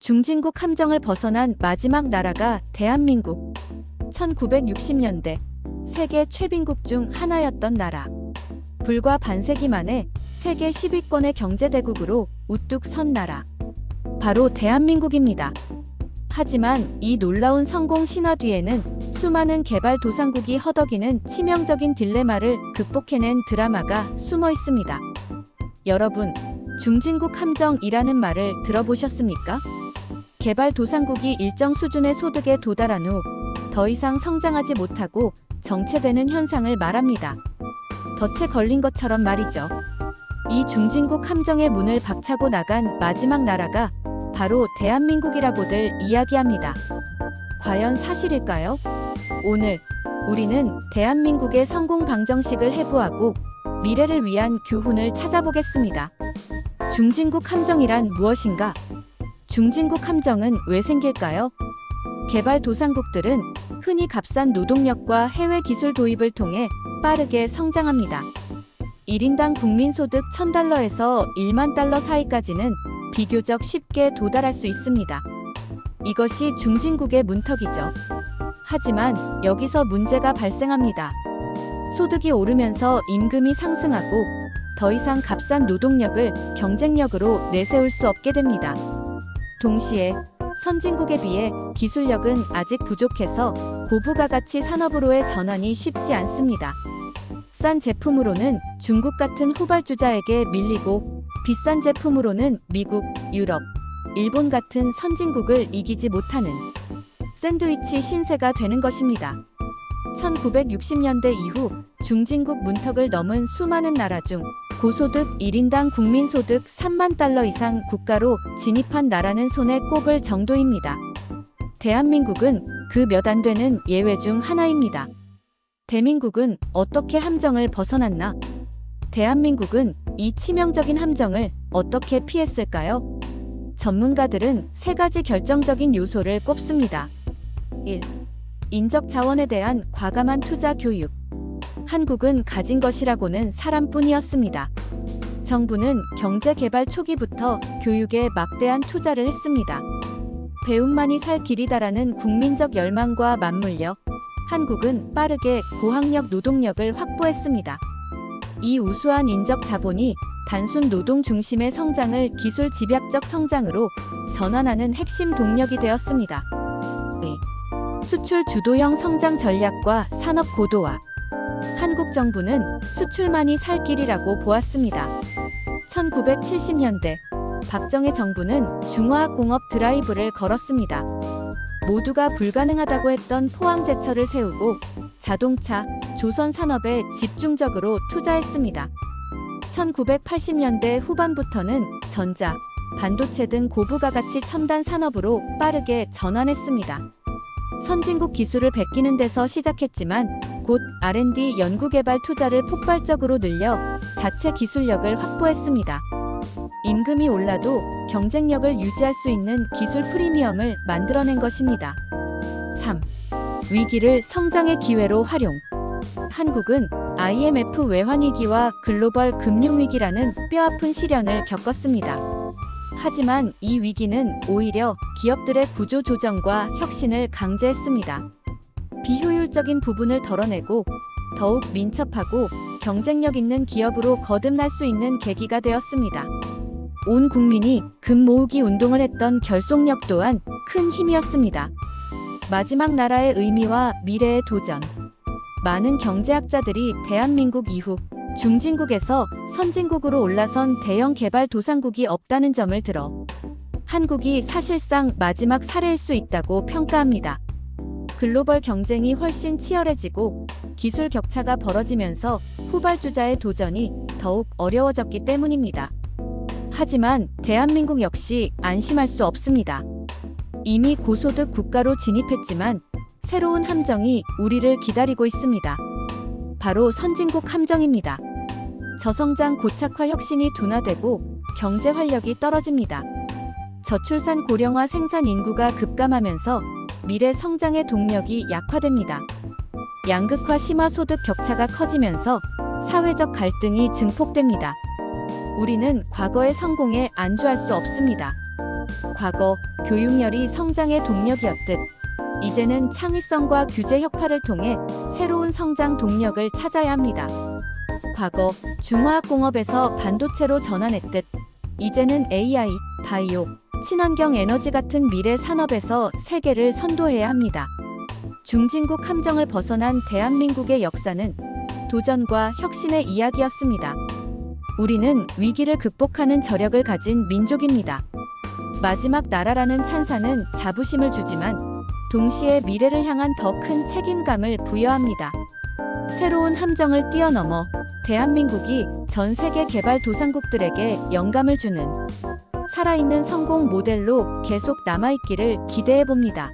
중진국 함정을 벗어난 마지막 나라가 대한민국. 1960년대 세계 최빈국 중 하나였던 나라. 불과 반세기 만에 세계 10위권의 경제대국으로 우뚝 선 나라. 바로 대한민국입니다. 하지만 이 놀라운 성공 신화 뒤에는 수많은 개발도상국이 허덕이는 치명적인 딜레마를 극복해낸 드라마가 숨어 있습니다. 여러분, 중진국 함정이라는 말을 들어보셨습니까? 개발도상국이 일정 수준의 소득에 도달한 후 더 이상 성장하지 못하고 정체되는 현상을 말합니다. 덫에 걸린 것처럼 말이죠. 이 중진국 함정의 문을 박차고 나간 마지막 나라가 바로 대한민국이라고들 이야기합니다. 과연 사실일까요? 오늘 우리는 대한민국의 성공 방정식을 해부하고 미래를 위한 교훈을 찾아보겠습니다. 중진국 함정이란 무엇인가? 중진국 함정은 왜 생길까요? 개발도상국들은 흔히 값싼 노동력과 해외 기술 도입을 통해 빠르게 성장합니다. 1인당 국민소득 1000달러에서 1만 달러 사이까지는 비교적 쉽게 도달할 수 있습니다. 이것이 중진국의 문턱이죠. 하지만 여기서 문제가 발생합니다. 소득이 오르면서 임금이 상승하고 더 이상 값싼 노동력을 경쟁력으로 내세울 수 없게 됩니다. 동시에 선진국에 비해 기술력은 아직 부족해서 고부가가치 산업으로의 전환이 쉽지 않습니다. 싼 제품으로는 중국 같은 후발주자에게 밀리고 비싼 제품으로는 미국, 유럽, 일본 같은 선진국을 이기지 못하는 샌드위치 신세가 되는 것입니다. 1960년대 이후 중진국 문턱을 넘은 수많은 나라 중 고소득 1인당 국민소득 3만 달러 이상 국가로 진입한 나라는 손에 꼽을 정도입니다. 대한민국은 그 몇 안 되는 예외 중 하나입니다. 대민국은 어떻게 함정을 벗어났나? 대한민국은 이 치명적인 함정을 어떻게 피했을까요? 전문가들은 세 가지 결정적인 요소를 꼽습니다. 1. 인적 자원에 대한 과감한 투자 교육. 한국은 가진 것이라고는 사람뿐이었습니다. 정부는 경제 개발 초기부터 교육에 막대한 투자를 했습니다. 배움만이 살 길이다라는 국민적 열망과 맞물려 한국은 빠르게 고학력 노동력을 확보했습니다. 이 우수한 인적 자본이 단순 노동 중심의 성장을 기술 집약적 성장으로 전환하는 핵심 동력이 되었습니다. 수출 주도형 성장 전략과 산업 고도화. 한국 정부는 수출만이 살 길이라고 보았습니다. 1970년대 박정희 정부는 중화공업 드라이브를 걸었습니다. 모두가 불가능하다고 했던 포항제철을 세우고 자동차, 조선 산업에 집중적으로 투자했습니다. 1980년대 후반부터는 전자, 반도체 등 고부가가치 첨단 산업으로 빠르게 전환했습니다. 선진국 기술을 베끼는 데서 시작했지만 곧 R&D 연구개발 투자를 폭발적으로 늘려 자체 기술력을 확보했습니다. 임금이 올라도 경쟁력을 유지할 수 있는 기술 프리미엄을 만들어낸 것입니다. 3. 위기를 성장의 기회로 활용. 한국은 IMF 외환위기와 글로벌 금융위기라는 뼈아픈 시련을 겪었습니다. 하지만 이 위기는 오히려 기업들의 구조 조정과 혁신을 강제했습니다. 비효율적인 부분을 덜어내고 더욱 민첩하고 경쟁력 있는 기업으로 거듭날 수 있는 계기가 되었습니다. 온 국민이 금 모으기 운동을 했던 결속력 또한 큰 힘이었습니다. 마지막 나라의 의미와 미래의 도전. 많은 경제학자들이 대한민국 이후 중진국에서 선진국으로 올라선 대형 개발도상국이 없다는 점을 들어 한국이 사실상 마지막 사례일 수 있다고 평가합니다. 글로벌 경쟁이 훨씬 치열해지고 기술 격차가 벌어지면서 후발주자의 도전이 더욱 어려워졌기 때문입니다. 하지만 대한민국 역시 안심할 수 없습니다. 이미 고소득 국가로 진입했지만 새로운 함정이 우리를 기다리고 있습니다. 바로 선진국 함정입니다. 저성장 고착화 혁신이 둔화되고 경제 활력이 떨어집니다. 저출산 고령화 생산 인구가 급감하면서 미래 성장의 동력이 약화됩니다. 양극화 심화 소득 격차가 커지면서 사회적 갈등이 증폭됩니다. 우리는 과거의 성공에 안주할 수 없습니다. 과거 교육열이 성장의 동력이었듯 이제는 창의성과 규제 혁파를 통해 새로운 성장 동력을 찾아야 합니다. 과거 중화학공업에서 반도체로 전환했듯 이제는 AI, 바이오, 친환경 에너지 같은 미래 산업에서 세계를 선도해야 합니다. 중진국 함정을 벗어난 대한민국의 역사는 도전과 혁신의 이야기였습니다. 우리는 위기를 극복하는 저력을 가진 민족입니다. 마지막 나라라는 찬사는 자부심을 주지만 동시에 미래를 향한 더 큰 책임감을 부여합니다. 새로운 함정을 뛰어넘어 대한민국이 전 세계 개발도상국들에게 영감을 주는 살아있는 성공 모델로 계속 남아있기를 기대해 봅니다.